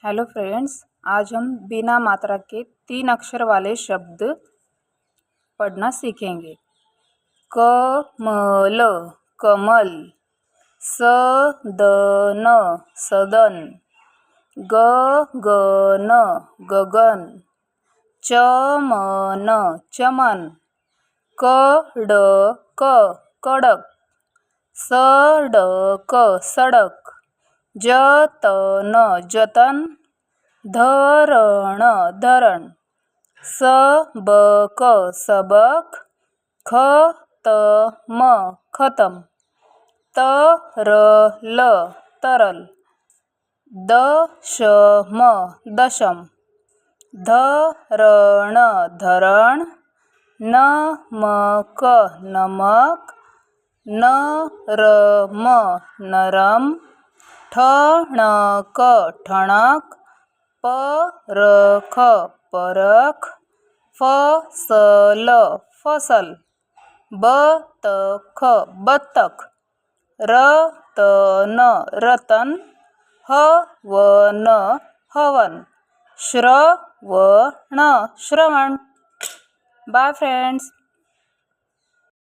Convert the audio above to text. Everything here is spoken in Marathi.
हेलो फ्रेंड्स, आज हम बिना मात्रा के 3 अक्षर वाले शब्द पढ़ना सीखेंगे। कमल कमल, सदन सदन, गगन गगन, चमन चमन, कड़क कड़क, सड़क सड़क, जतन जतन, धरण धरण, सबक सबक, खत्म खत्म, तरल तरल, दशम दशम, धरण धरण, नमक नमक, नरम नरम, ठणक ठणक, परख परख, फसल फसल, बतख बतख, रतन रतन, हवन हवन, श्रवण श्रवण। Bye friends.